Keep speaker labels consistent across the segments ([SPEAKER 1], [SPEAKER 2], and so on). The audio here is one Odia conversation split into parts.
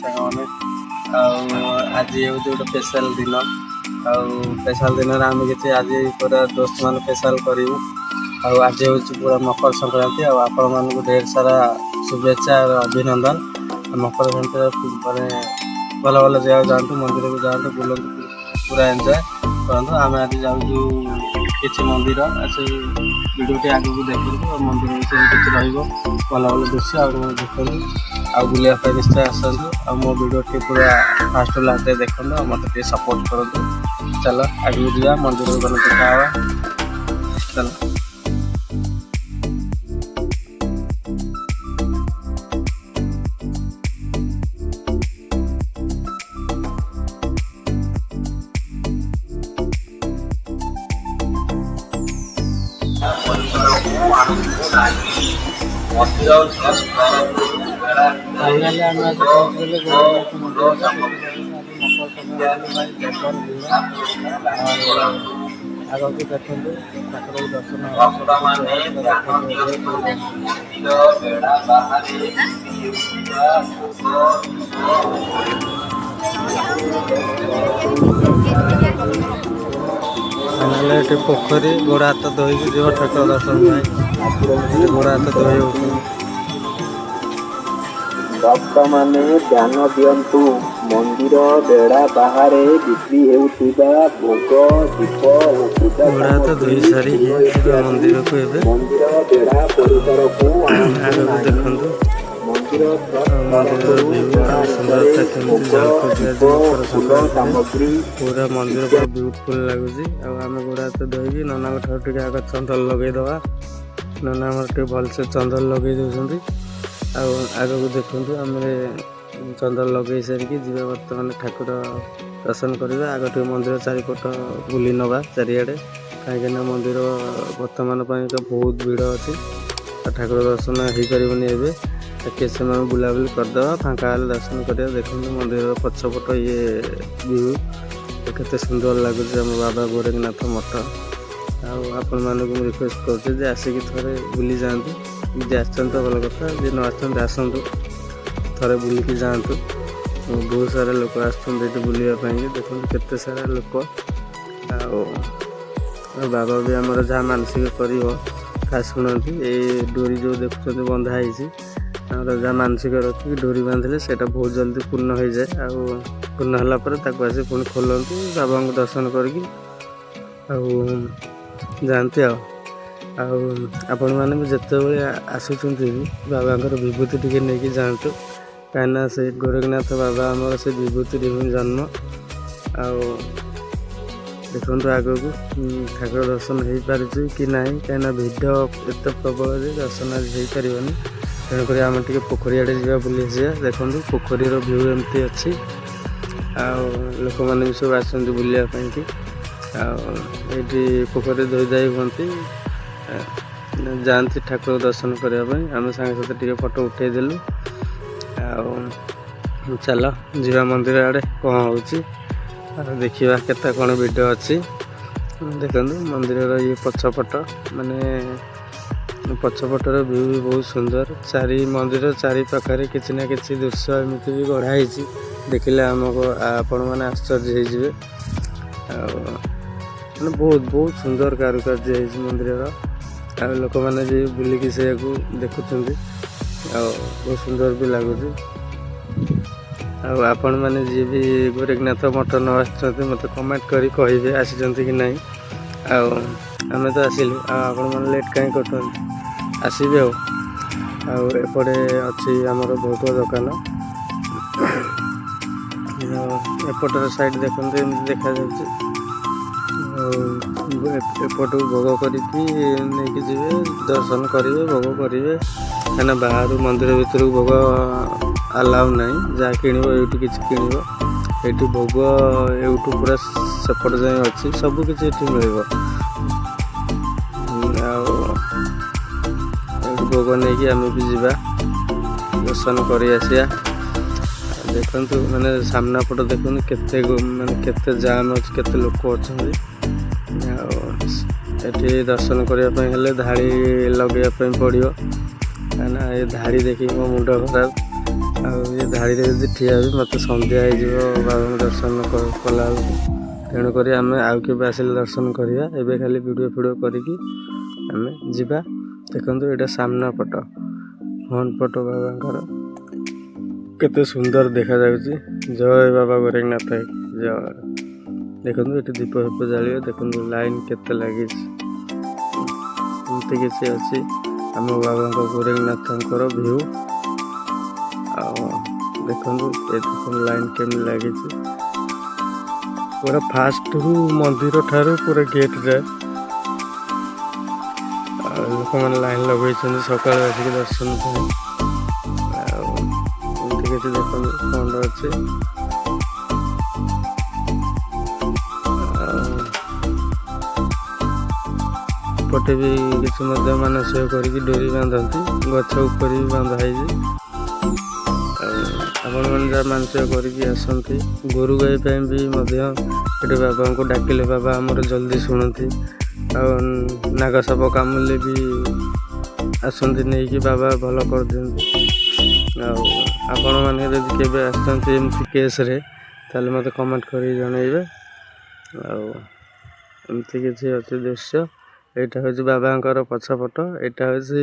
[SPEAKER 1] ସାଙ୍ଗମାନେ। ଆଉ ଆଜି ହେଉଛି ଗୋଟେ ସ୍ପେଶାଲ ଦିନ। ଆଉ ସ୍ପେଶାଲ ଦିନରେ ଆମେ କିଛି ଆଜି ପୁରା ଦୋସ୍ତମାନେ ସ୍ପେଶାଲ କରିବୁ। ଆଉ ଆଜି ହେଉଛି ପୁରା ମକର ସଂକ୍ରାନ୍ତି। ଆଉ ଆପଣମାନଙ୍କୁ ଢେର ସାରା शुभेच्छा और अभिनंदन। मकर संक्रांति ମାନେ ଭଲ ଭଲ ଜାଗାକୁ ଯାଆନ୍ତୁ, ମନ୍ଦିରକୁ ଯାଆନ୍ତୁ, ବୁଲନ୍ତୁ, ପୁରା ଏନ୍ଜୟ କରନ୍ତୁ। ଆମେ ଆଜି ଯାଉଛୁ କିଛି ମନ୍ଦିର, ସେ ଭିଡ଼ିଓଟି ଆଗକୁ ଦେଖନ୍ତୁ। ଆଉ ମନ୍ଦିର ବିଷୟରେ କିଛି ରହିବ, ଭଲ ଭଲ ଦୃଶ୍ୟ ଆଉ ଦେଖନ୍ତୁ। ଆଉ ବୁଲିବା ପାଇଁ ନିଶ୍ଚୟ ଆସନ୍ତୁ। ଆଉ ମୋ ଭିଡ଼ିଓଟି ପୁରା ଫାଷ୍ଟରୁ ଲାଷ୍ଟ ଯାଏଁ ଦେଖନ୍ତୁ। ଆଉ ମୋତେ ଟିକେ ସପୋର୍ଟ କରନ୍ତୁ। ଚାଲ ଆଗକୁ ଯିବା, ମନ୍ଦିରକୁ ଗଲେ ଦେଖା ହେବା। ଚାଲ। फाइनाली ଆମେ ଆଜି ପହଞ୍ଚିଗଲେ ଜଗନ୍ନାଥ ମନ୍ଦିରରେ। ଆଗକୁ ଦେଖନ୍ତୁ ଠାକୁରଙ୍କୁ ଦର୍ଶନ फाइनाली ଏଠି ପୋଖରୀ, ଗୋଡ଼ ହାତ ଧୋଇକି ଯିବ ଠାକୁର ଦର୍ଶନ ପାଇଁ। ଗୋଡ଼ ହାତ ଧୋଇ ହେଉଛନ୍ତି।
[SPEAKER 2] ଭକ୍ତମାନେ ଧ୍ୟାନ ଦିଅନ୍ତୁ, ମନ୍ଦିର ବେଢା ବାହାରେ ବିକ୍ରି ହେଉଥିବା ଭୋଗ, ଦୀପ ଓ ପୂଜା ସାମଗ୍ରୀ
[SPEAKER 1] ମନ୍ଦିରକୁ ଏବେ
[SPEAKER 2] ମନ୍ଦିର ବେଢା ପରିସରକୁ ଆଣନ୍ତୁ ନାହିଁ।
[SPEAKER 1] ଦେଖନ୍ତୁ
[SPEAKER 2] ମନ୍ଦିର
[SPEAKER 1] ମନ୍ଦିରର ଭିଉ ଆଉ ସୁନ୍ଦରତା କେମିତି ଝଲକୁଛି ଆଜି ମକର ସଂକ୍ରାନ୍ତିରେ। ପୁରା ମନ୍ଦିର ପୁରା ବ୍ୟୁଟିଫୁଲ ଲାଗୁଛି। ଆଉ ଆମେ ଗୋଡ଼ ହାତ ଧୋଇକି ନନାଙ୍କ ଠାରୁ ଟିକେ ଆଗ ଚନ୍ଦନ ଲଗେଇଦେବା। ନନା ଆମର ଟିକେ ଭଲସେ ଚନ୍ଦନ ଲଗେଇ ଦେଉଛନ୍ତି। ଆଉ ଆଗକୁ ଦେଖନ୍ତୁ ଆମେ ଚନ୍ଦନ ଲଗେଇ ସାରିକି ଯିବା ବର୍ତ୍ତମାନ ଠାକୁର ଦର୍ଶନ କରିବା। ଆଗ ଟିକେ ମନ୍ଦିର ଚାରିପଟ ବୁଲି ନେବା ଚାରିଆଡ଼େ, କାହିଁକିନା ମନ୍ଦିର ବର୍ତ୍ତମାନ ପାଇଁ ତ ବହୁତ ଭିଡ଼ ଅଛି। ଆଉ ଠାକୁର ଦର୍ଶନ ହେଇପାରିବନି ଏବେ, କିଛି ସମୟ ବୁଲାବୁଲି କରିଦେବା, ଫାଙ୍କା ହେଲେ ଦର୍ଶନ କରିବା। ଦେଖନ୍ତୁ ମନ୍ଦିରର ପଛପଟ ଇଏ ଭିଉ କେତେ ସୁନ୍ଦର ଲାଗୁଛି, ଆମ ବାବା ଗୋରେଖନାଥ ମଠ। ଆଉ ଆପଣମାନଙ୍କୁ ମୁଁ ରିକ୍ୱେଷ୍ଟ କରୁଛି ଯେ ଆସିକି ଥରେ ବୁଲି ଯାଆନ୍ତୁ। ଯିଏ ଆସିଛନ୍ତି ତ ଭଲ କଥା, ଯିଏ ନ ଆସିଛନ୍ତି ଆସନ୍ତୁ, ଥରେ ବୁଲିକି ଯାଆନ୍ତୁ। ବହୁତ ସାରା ଲୋକ ଆସୁଛନ୍ତି ଏଠି ବୁଲିବା ପାଇଁ। ଦେଖନ୍ତୁ କେତେ ସାରା ଲୋକ। ଆଉ ବାବା ବି ଆମର ଯାହା ମାନସିକ କରିବ ତାହା ଶୁଣନ୍ତି। ଏଇ ଡୋରି ଯେଉଁ ଦେଖୁଛନ୍ତି ବନ୍ଧା ହେଇଛି, ଆମର ଯାହା ମାନସିକ ରଖିକି ଡୋରି ବାନ୍ଧିଲେ ସେଇଟା ବହୁତ ଜଲ୍ଦି ପୂର୍ଣ୍ଣ ହୋଇଯାଏ। ଆଉ ପୂର୍ଣ୍ଣ ହେଲା ପରେ ତାକୁ ଆସି ପୁଣି ଖୋଲନ୍ତି, ବାବାଙ୍କୁ ଦର୍ଶନ କରିକି ଆଉ ଯାଆନ୍ତି। ଆଉ ଆପଣମାନେ ବି ଯେତେବେଳେ ଆସୁଛନ୍ତି ବାବାଙ୍କର ବିଭୂତି ଟିକେ ନେଇକି ଯାଆନ୍ତୁ, କାହିଁକିନା ସେ ଗୋରେଖନାଥ ବାବା ଆମର ସେ ବିଭୂତିରେ ହିଁ ଜନ୍ମ। ଆଉ ଦେଖନ୍ତୁ ଆଗକୁ ଠାକୁର ଦର୍ଶନ ହେଇପାରୁଛି କି ନାହିଁ, କାହିଁକିନା ଭିଡ଼ ଏତେ ପ୍ରବଳ ଯେ ଦର୍ଶନ ଆଜି ହେଇପାରିବନି। ତେଣୁକରି ଆମେ ଟିକେ ପୋଖରୀ ଆଡ଼େ ଯିବା, ବୁଲି ଆସିବା। ଦେଖନ୍ତୁ ପୋଖରୀର ଭିଉ ଏମିତି ଅଛି। ଆଉ ଲୋକମାନେ ବି ସବୁ ଆସନ୍ତି ବୁଲିବା ପାଇଁକି। ଆଉ ଏଇଠି ପୋଖରୀ ଧୋଇ ଧାଇ ହୁଅନ୍ତି, ଯାଆନ୍ତି ଠାକୁର ଦର୍ଶନ କରିବା ପାଇଁ। ଆମେ ସାଙ୍ଗସାଥି ଟିକେ ଫଟୋ ଉଠାଇଦେଲୁ। ଆଉ ଚାଲ ଯିବା ମନ୍ଦିର ଆଡ଼େ, କ'ଣ ହେଉଛି ଆଉ ଦେଖିବା କେତେ କ'ଣ ଭିଡ଼ିଓ ଅଛି। ଦେଖନ୍ତୁ ମନ୍ଦିରର ଇଏ ପଛପଟ, ମାନେ ପଛପଟର ଭିଉ ବି ବହୁତ ସୁନ୍ଦର। ମନ୍ଦିର ଚାରି ପାଖରେ କିଛି ନା କିଛି ଦୃଶ୍ୟ ଏମିତି ବି ଗଢ଼ା ହେଇଛି, ଦେଖିଲେ ଆପଣମାନେ ଆଶ୍ଚର୍ଯ୍ୟ ହେଇଯିବେ। ଆଉ ମାନେ ବହୁତ ସୁନ୍ଦର କାରୁକାର୍ଯ୍ୟ ହେଇଛି ମନ୍ଦିରର। ଆଉ ଲୋକମାନେ ବି ବୁଲିକି ସେଇଆକୁ ଦେଖୁଛନ୍ତି। ଆଉ ବହୁତ ସୁନ୍ଦର ବି ଲାଗୁଛି। ଆଉ ଆପଣମାନେ ଯିଏ ବି ଗୋରେଖନାଥ ମଠ ନ ଆସିଛନ୍ତି ମୋତେ କମେଣ୍ଟ କରି କହିବେ ଆସିଛନ୍ତି କି ନାହିଁ। ଆଉ ଆମେ ତ ଆସିଲୁ, ଆଉ ଆପଣମାନେ ଲେଟ୍ କାହିଁ କରୁଛନ୍ତି, ଆସିବେ। ଆଉ ଏପଟେ ଅଛି ଆମର ଭୋଗ ଦୋକାନ। ଏପଟର ସାଇଡ଼୍ ଦେଖନ୍ତୁ ଏମିତି ଦେଖାଯାଉଛି। ଆଉ ଏପଟକୁ ଭୋଗ କରିକି ନେଇକି ଯିବେ, ଦର୍ଶନ କରିବେ, ଭୋଗ କରିବେ। କାହିଁକିନା ବାହାରୁ ମନ୍ଦିର ଭିତରକୁ ଭୋଗ ଆଲାଉ ନାହିଁ, ଯାହା କିଣିବ ଏଇଠୁ କିଛି କିଣିବ। ଏଇଠି ଭୋଗ ଏଇଠୁ ପୁରା ସେପଟ ଯାଏଁ ଅଛି, ସବୁକିଛି ଏଠି ମିଳିବ। ଆଉ ଏଇଠୁ ଭୋଗ ନେଇକି ଆମେ ବି ଯିବା, ଦର୍ଶନ କରି ଆସିବା। ଦେଖନ୍ତୁ ମାନେ ସାମ୍ନା ପଟ ଦେଖନ୍ତୁ କେତେ ଜାମ୍ ଅଛି, କେତେ ଲୋକ ଅଛନ୍ତି। ଆଉ ଏଠି ଦର୍ଶନ କରିବା ପାଇଁ ହେଲେ ଧାଡ଼ି ଲଗାଇବା ପାଇଁ ପଡ଼ିବ, କାହିଁକିନା ଏ ଧାଡ଼ି ଦେଖିକି ମୋ ମୁଣ୍ଡ ଖରାପ। ଆଉ ଏ ଧାଡ଼ିରେ ଯଦି ଠିଆ ହେବି ମୋତେ ସନ୍ଧ୍ୟା ହେଇଯିବ ବାବାଙ୍କୁ ଦର୍ଶନ କଲାବେଳକୁ। ତେଣୁକରି ଆମେ ଆଉ କେବେ ଆସିଲେ ଦର୍ଶନ କରିବା। ଏବେ ଖାଲି ଭିଡ଼ିଓ କରିକି ଆମେ ଯିବା। ଦେଖନ୍ତୁ ଏଇଟା ସାମ୍ନା ପଟ, ଫ୍ରଣ୍ଟ ପଟ ବାବାଙ୍କର କେତେ ସୁନ୍ଦର ଦେଖାଯାଉଛି। ଜୟ ବାବା ଗୋରେଖନାଥ ଜୟ। ଦେଖନ୍ତୁ ଏଠି ଦୀପ ଫିପ ଜାଳିବେ। ଦେଖନ୍ତୁ ଲାଇନ୍ କେତେ ଲାଗିଛି। ଏମିତି କିଛି ଅଛି ଆମ ବାବାଙ୍କ ଗୋରେଖନାଥଙ୍କର ଭିଉ। ଆଉ ଦେଖନ୍ତୁ ଲାଇନ୍ କେମିତି ଲାଗିଛି। ପୁରା ଫାଷ୍ଟରୁ ମନ୍ଦିର ଠାରୁ ପୁରା ଗେଟ୍ ଯାଏ ଆଉ ଲୋକମାନେ ଲାଇନ୍ ଲଗେଇଛନ୍ତି ସକାଳୁ ଆସିକି ଦର୍ଶନ ପାଇଁ। ଆଉ ଏମିତି କିଛି ଦେଖନ୍ତୁ ଫଣ୍ଡ ଅଛି। ଆଉ ଏପଟେ ବି କିଛି ମଧ୍ୟ ମାନସିକ କରିକି ଡୋରି ବାନ୍ଧନ୍ତି, ଗଛ ଉପରେ ବି ବାନ୍ଧା ହେଇଛି। ଆପଣମାନେ ଯାହା ମାନସିକ କରିକି ଆସନ୍ତି, ଗୋରୁ ଗାଈ ପାଇଁ ବି ମଧ୍ୟ ଏଠି ବାବାଙ୍କୁ ଡାକିଲେ ବାବା ଆମର ଜଲ୍ଦି ଶୁଣନ୍ତି। ଆଉ ନାଗସାପ କାମୁଡ଼ିଲେ ବି ଆସନ୍ତି ନେଇକି ବାବା ଭଲ କରିଦିଅନ୍ତି। ଆଉ ଆପଣମାନେ ଯଦି କେବେ ଆସିଛନ୍ତି ଏମିତି କେସ୍ରେ ତାହେଲେ ମୋତେ କମେଣ୍ଟ କରିକି ଜଣାଇବେ। ଆଉ ଏମିତି କିଛି ଅଛି ଦୃଶ୍ୟ। ଏଇଟା ହେଉଛି ବାବାଙ୍କର ପଛପଟ। ଏଇଟା ହେଉଛି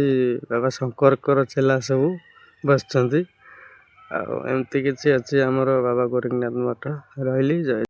[SPEAKER 1] ବାବା ଶଙ୍କରଙ୍କର ଚେଲା ସବୁ ବସିଛନ୍ତି। ଆଉ ଏମିତି କିଛି ଅଛି ଆମର ବାବା ଗୋରେଖନାଥ ମଠ। ରହିଲି, ଜୟ।